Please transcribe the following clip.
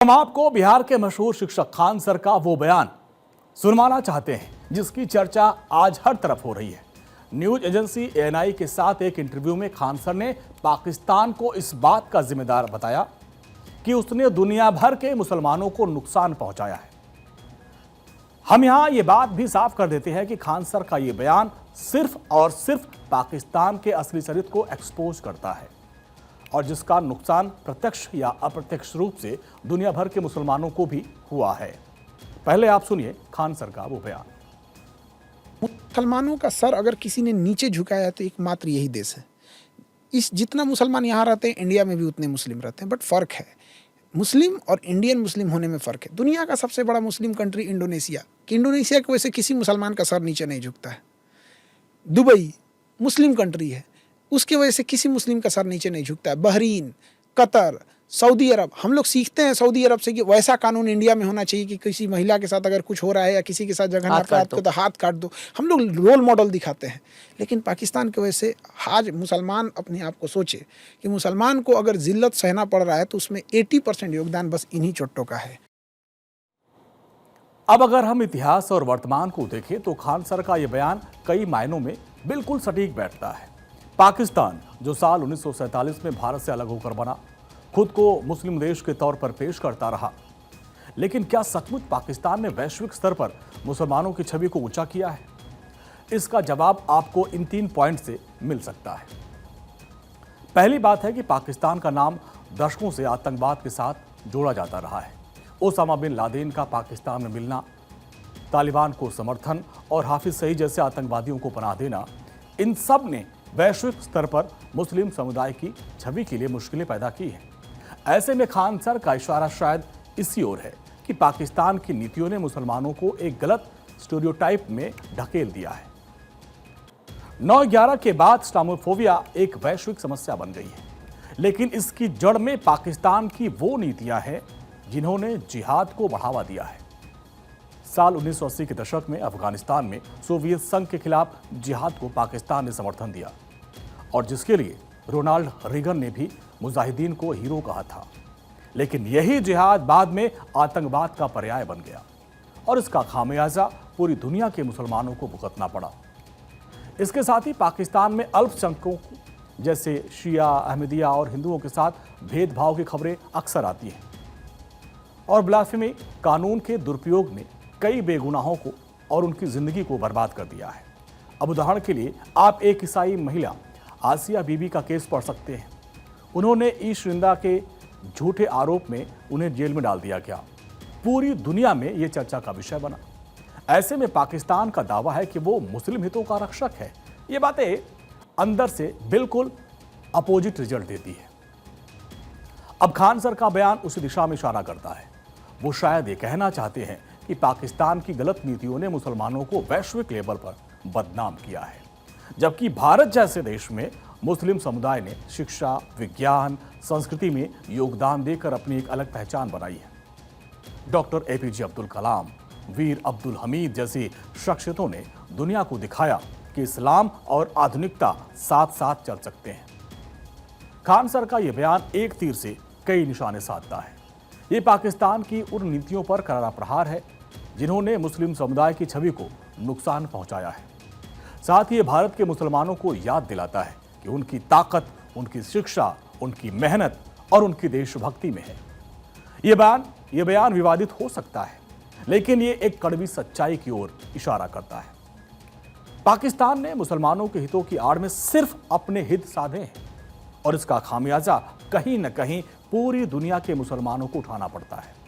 हम आपको बिहार के मशहूर शिक्षक खान सर का वो बयान सुनवाना चाहते हैं जिसकी चर्चा आज हर तरफ हो रही है। न्यूज एजेंसी एएनआई के साथ एक इंटरव्यू में खान सर ने पाकिस्तान को इस बात का जिम्मेदार बताया कि उसने दुनिया भर के मुसलमानों को नुकसान पहुंचाया है। हम यहां ये बात भी साफ कर देते हैं कि खान सर का ये बयान सिर्फ और सिर्फ पाकिस्तान के असली चरित्र को एक्सपोज करता है और जिसका नुकसान प्रत्यक्ष या अप्रत्यक्ष रूप से दुनिया भर के मुसलमानों को भी हुआ है। पहले आप सुनिए खान सर का वो बयान। मुसलमानों का सर अगर किसी ने नीचे झुकाया है तो एकमात्र यही देश है। इस जितना मुसलमान यहाँ रहते हैं इंडिया में भी उतने मुस्लिम रहते हैं, बट फ़र्क है मुस्लिम और इंडियन मुस्लिम होने में फ़र्क है। दुनिया का सबसे बड़ा मुस्लिम कंट्री इंडोनेशिया की वजह से किसी मुसलमान का सर नीचे नहीं झुकता है। दुबई मुस्लिम कंट्री है, उसके वजह से किसी मुस्लिम का सर नीचे नहीं झुकता है। बहरीन, कतर, सऊदी अरब, हम लोग सीखते हैं सऊदी अरब से कि वैसा कानून इंडिया में होना चाहिए कि किसी महिला के साथ अगर कुछ हो रहा है या किसी के साथ जघन्य अपराध को तो हाथ काट दो। हम लोग रोल मॉडल दिखाते हैं। लेकिन पाकिस्तान की वजह से आज मुसलमान अपने आप को सोचे कि मुसलमान को अगर जिल्लत सहना पड़ रहा है तो उसमें 80% योगदान बस इन्हीं चोटों का है। अब अगर हम इतिहास और वर्तमान को देखें तो खान सर का यह बयान कई मायनों में बिल्कुल सटीक बैठता है। पाकिस्तान जो साल 1947 में भारत से अलग होकर बना, खुद को मुस्लिम देश के तौर पर पेश करता रहा, लेकिन क्या सचमुच पाकिस्तान ने वैश्विक स्तर पर मुसलमानों की छवि को ऊंचा किया है? इसका जवाब आपको इन 3 पॉइंट से मिल सकता है। पहली बात है कि पाकिस्तान का नाम दशकों से आतंकवाद के साथ जोड़ा जाता रहा है। ओसामा बिन लादेन का पाकिस्तान में मिलना, तालिबान को समर्थन और हाफिज सईद जैसे आतंकवादियों को पनाह देना, इन सब ने वैश्विक स्तर पर मुस्लिम समुदाय की छवि के लिए मुश्किलें पैदा की हैं। ऐसे में खान सर का इशारा शायद इसी ओर है कि पाकिस्तान की नीतियों ने मुसलमानों को एक गलत स्टीरियोटाइप में ढकेल दिया है। 9/11 के बाद इस्लामोफोबिया एक वैश्विक समस्या बन गई है, लेकिन इसकी जड़ में पाकिस्तान की वो नीतियां हैं जिन्होंने जिहाद को बढ़ावा दिया है। साल 1980 के दशक में अफगानिस्तान में सोवियत संघ के खिलाफ जिहाद को पाकिस्तान ने समर्थन दिया और जिसके लिए रोनाल्ड रीगन ने भी मुजाहिदीन को हीरो कहा था। लेकिन यही जिहाद बाद में आतंकवाद का पर्याय बन गया और इसका खामियाजा पूरी दुनिया के मुसलमानों को भुगतना पड़ा। इसके साथ ही पाकिस्तान में अल्पसंख्यकों जैसे शिया, अहमदिया और हिंदुओं के साथ भेदभाव की खबरें अक्सर आती हैं और ब्लास्फेमी कानून के दुरुपयोग ने कई बेगुनाहों को और उनकी जिंदगी को बर्बाद कर दिया है। अब उदाहरण के लिए आप एक ईसाई महिला आसिया बीबी का केस पढ़ सकते हैं। उन्होंने ईश निंदा के झूठे आरोप में उन्हें जेल में डाल दिया गया। पूरी दुनिया में यह चर्चा का विषय बना। ऐसे में पाकिस्तान का दावा है कि वो मुस्लिम हितों का रक्षक है। ये बातें अंदर से बिल्कुल अपोजिट रिजल्ट देती है। अब खान सर का बयान उसी दिशा में इशारा करता है। वो शायद ये कहना चाहते हैं कि पाकिस्तान की गलत नीतियों ने मुसलमानों को वैश्विक लेवल पर बदनाम किया है, जबकि भारत जैसे देश में मुस्लिम समुदाय ने शिक्षा, विज्ञान, संस्कृति में योगदान देकर अपनी एक अलग पहचान बनाई है। डॉक्टर एपीजे अब्दुल कलाम, वीर अब्दुल हमीद जैसी शख्सियतों ने दुनिया को दिखाया कि इस्लाम और आधुनिकता साथ साथ चल सकते हैं। खान सर का यह बयान एक तीर से कई निशाने साधता है। ये पाकिस्तान की उन नीतियों पर करारा प्रहार है जिन्होंने मुस्लिम समुदाय की छवि को नुकसान पहुंचाया है। साथ ही ये भारत के मुसलमानों को याद दिलाता है कि उनकी ताकत, उनकी शिक्षा, उनकी मेहनत और उनकी देशभक्ति में है। ये बयान विवादित हो सकता है, लेकिन ये एक कड़वी सच्चाई की ओर इशारा करता है। पाकिस्तान ने मुसलमानों के हितों की आड़ में सिर्फ अपने हित साधे हैं और इसका खामियाजा कहीं न कहीं पूरी दुनिया के मुसलमानों को उठाना पड़ता है।